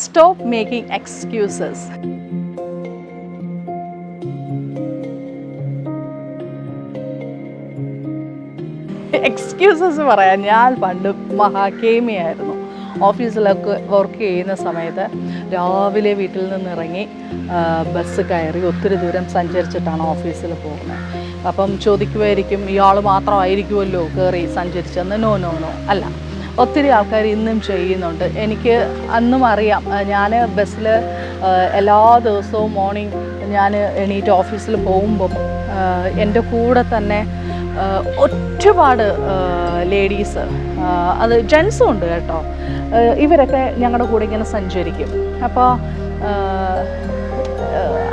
Stop making excuses. Excuses പറയാൻ ഞാൻ പണ്ട് മഹാകേമിയായിരുന്നു. ഓഫീസിലൊക്കെ വർക്ക് ചെയ്യുന്ന സമയത്ത് രാവിലെ വീട്ടിൽ നിന്നിറങ്ങി ബസ് കയറി ഒത്തിരി ദൂരം സഞ്ചരിച്ചിട്ടാണ് ഓഫീസിൽ പോകുന്നത്. അപ്പം ചോദിക്കുമായിരിക്കും, ഇയാൾ മാത്രമായിരിക്കുമല്ലോ കയറി സഞ്ചരിച്ചെന്ന്. നോ അല്ല, ഒത്തിരി ആൾക്കാർ ഇന്നും ചെയ്യുന്നുണ്ട്. എനിക്ക് അന്നും അറിയാം. ഞാൻ ബസ്സിൽ എല്ലാ ദിവസവും മോർണിംഗ് ഞാൻ എണീറ്റ് ഓഫീസിൽ പോകുമ്പം എൻ്റെ കൂടെ തന്നെ ഒരുപാട് ലേഡീസ്, അത് ജെൻസും ഉണ്ട് കേട്ടോ, ഇവരൊക്കെ ഞങ്ങളുടെ കൂടെ ഇങ്ങനെ സഞ്ചരിക്കും. അപ്പോൾ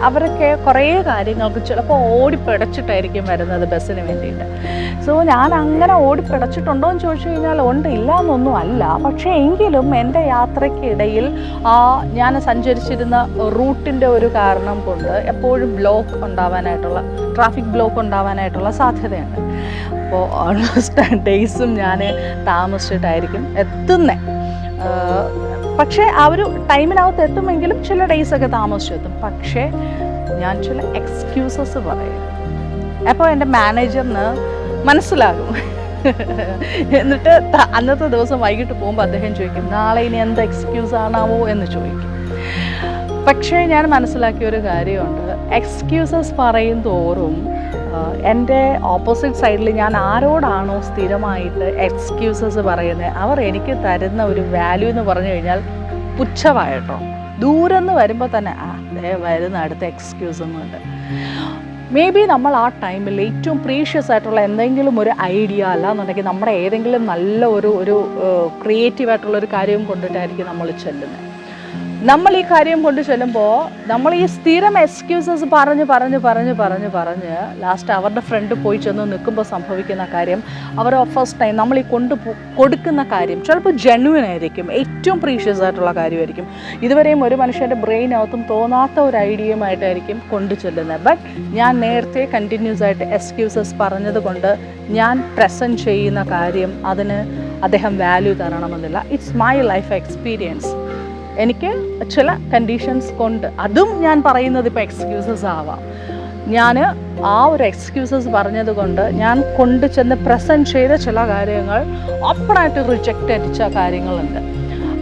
അവരൊക്കെ കുറേ കാര്യങ്ങൾക്ക് ചിലപ്പോൾ ഓടിപ്പിടച്ചിട്ടായിരിക്കും വരുന്നത് ബസ്സിന് വേണ്ടിയിട്ട്. സോ ഞാൻ അങ്ങനെ ഓടിപ്പിടച്ചിട്ടുണ്ടോ എന്ന് ചോദിച്ചു കഴിഞ്ഞാൽ ഉണ്ട്, ഇല്ല എന്നൊന്നും അല്ല. പക്ഷേ എങ്കിലും എൻ്റെ യാത്രയ്ക്കിടയിൽ ഞാൻ സഞ്ചരിച്ചിരുന്ന റൂട്ടിൻ്റെ ഒരു കാരണം കൊണ്ട് എപ്പോഴും ട്രാഫിക് ബ്ലോക്ക് ഉണ്ടാവാനായിട്ടുള്ള സാധ്യതയുണ്ട്. അപ്പോൾ ഓൾമോസ്റ്റ് ഡേയ്സും ഞാൻ താമസിച്ചിട്ടായിരിക്കും എത്തുന്നത്. പക്ഷേ ആ ഒരു ടൈമിനകത്ത് എത്തുമെങ്കിലും ചില ഡേയ്സൊക്കെ താമസിച്ചെത്തും. പക്ഷേ ഞാൻ ചില എക്സ്ക്യൂസസ് പറയും. അപ്പോൾ എൻ്റെ മാനേജറിന് മനസ്സിലാകും. എന്നിട്ട് അന്നത്തെ ദിവസം വൈകിട്ട് പോകുമ്പോൾ അദ്ദേഹം ചോദിക്കും, നാളെ ഇനി എന്ത് എക്സ്ക്യൂസ് ആണാവോ എന്ന് ചോദിക്കും. പക്ഷേ ഞാൻ മനസ്സിലാക്കിയൊരു കാര്യമുണ്ട്, എക്സ്ക്യൂസസ് പറയും തോറും എൻ്റെ ഓപ്പോസിറ്റ് സൈഡിൽ ഞാൻ ആരോടാണോ സ്ഥിരമായിട്ട് എക്സ്ക്യൂസസ് പറയുന്നത് അവർ എനിക്ക് തരുന്ന ഒരു വാല്യൂ എന്ന് പറഞ്ഞു കഴിഞ്ഞാൽ പുച്ഛമായിട്ടോ. ദൂരം നിന്ന് വരുമ്പോൾ തന്നെ വരുന്ന അടുത്ത എക്സ്ക്യൂസ് എന്നുണ്ട്. മേ ബി നമ്മൾ ആ ടൈമിൽ ഏറ്റവും പ്രീഷ്യസ് ആയിട്ടുള്ള എന്തെങ്കിലും ഒരു ഐഡിയ അല്ലാന്നുണ്ടെങ്കിൽ നമ്മുടെ ഏതെങ്കിലും നല്ല ഒരു ക്രിയേറ്റീവായിട്ടുള്ളൊരു കാര്യം കൊണ്ടിട്ടായിരിക്കും നമ്മൾ ചെല്ലുന്നത്. നമ്മൾ ഈ കാര്യം കൊണ്ട് ചെല്ലുമ്പോൾ നമ്മൾ ഈ സ്ഥിരം എക്സ്ക്യൂസസ് പറഞ്ഞ് ലാസ്റ്റ് അവരുടെ ഫ്രണ്ട് പോയി ചെന്ന് നിൽക്കുമ്പോൾ സംഭവിക്കുന്ന കാര്യം, അവർ ഫസ്റ്റ് ടൈം നമ്മൾ ഈ കൊടുക്കുന്ന കാര്യം ചിലപ്പോൾ ജെന്യുവൻ ആയിരിക്കും, ഏറ്റവും പ്രീഷ്യസ് ആയിട്ടുള്ള കാര്യമായിരിക്കും. ഇതുവരെയും ഒരു മനുഷ്യൻ്റെ ബ്രെയിനകത്തും തോന്നാത്ത ഒരു ഐഡിയയുമായിട്ടായിരിക്കും കൊണ്ടു ചെല്ലുന്നത്. ബട്ട് ഞാൻ നേരത്തെ കണ്ടിന്യൂസ് ആയിട്ട് എക്സ്ക്യൂസസ് പറഞ്ഞത് കൊണ്ട് ഞാൻ പ്രസൻറ്റ് ചെയ്യുന്ന കാര്യം അതിന് അദ്ദേഹം വാല്യൂ തരണമെന്നില്ല. It's my life experience. എനിക്ക് ചില കണ്ടീഷൻസ് കൊണ്ട്, അതും ഞാൻ പറയുന്നത് ഇപ്പോൾ എക്സ്ക്യൂസസ് ആവാം, ഞാൻ ആ ഒരു എക്സ്ക്യൂസസ് പറഞ്ഞത് കൊണ്ട് ഞാൻ കൊണ്ടു ചെന്ന് പ്രസൻറ്റ് ചെയ്ത ചില കാര്യങ്ങൾ ഓപ്പണായിട്ട് റിജക്റ്റ് അടിച്ച കാര്യങ്ങളുണ്ട്.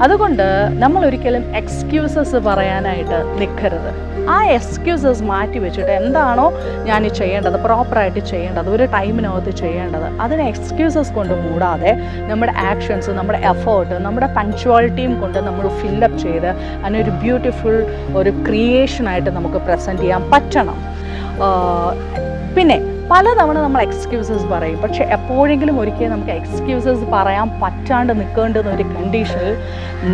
അതുകൊണ്ട് നമ്മൾ ഒരിക്കലും എക്സ്ക്യൂസസ് പറയാനായിട്ട് നിൽക്കരുത്. ആ എക്സ്ക്യൂസസ് മാറ്റി വെച്ചിട്ട് എന്താണോ ഞാൻ ചെയ്യേണ്ടത്, പ്രോപ്പറായിട്ട് ചെയ്യേണ്ടത്, ഒരു ടൈമിനകത്ത് ചെയ്യേണ്ടത്, അതിനെ എക്സ്ക്യൂസസ് കൊണ്ട് മൂടാതെ നമ്മുടെ ആക്ഷൻസ്, നമ്മുടെ എഫേർട്ട്, നമ്മുടെ പങ്ക്ച്വാലിറ്റിയും കൊണ്ട് നമ്മൾ ഫില്ലപ്പ് ചെയ്ത് അതിനൊരു ബ്യൂട്ടിഫുൾ ഒരു ക്രിയേഷനായിട്ട് നമുക്ക് പ്രസൻറ്റ് ചെയ്യാൻ പറ്റണം. പിന്നെ പലതവണ നമ്മൾ എക്സ്ക്യൂസസ് പറയും, പക്ഷെ എപ്പോഴെങ്കിലും ഒരിക്കലും നമുക്ക് എക്സ്ക്യൂസസ് പറയാൻ പറ്റാണ്ട് നിൽക്കേണ്ടുന്ന ഒരു കണ്ടീഷനിൽ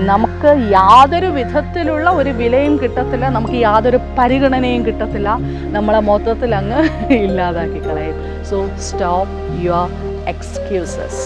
നമുക്ക് യാതൊരു വിധത്തിലുള്ള ഒരു വിലയും കിട്ടത്തില്ല, നമുക്ക് യാതൊരു പരിഗണനയും കിട്ടത്തില്ല, നമ്മളെ മൊത്തത്തിൽ അങ്ങ് ഇല്ലാതാക്കി കളയും. So stop your excuses.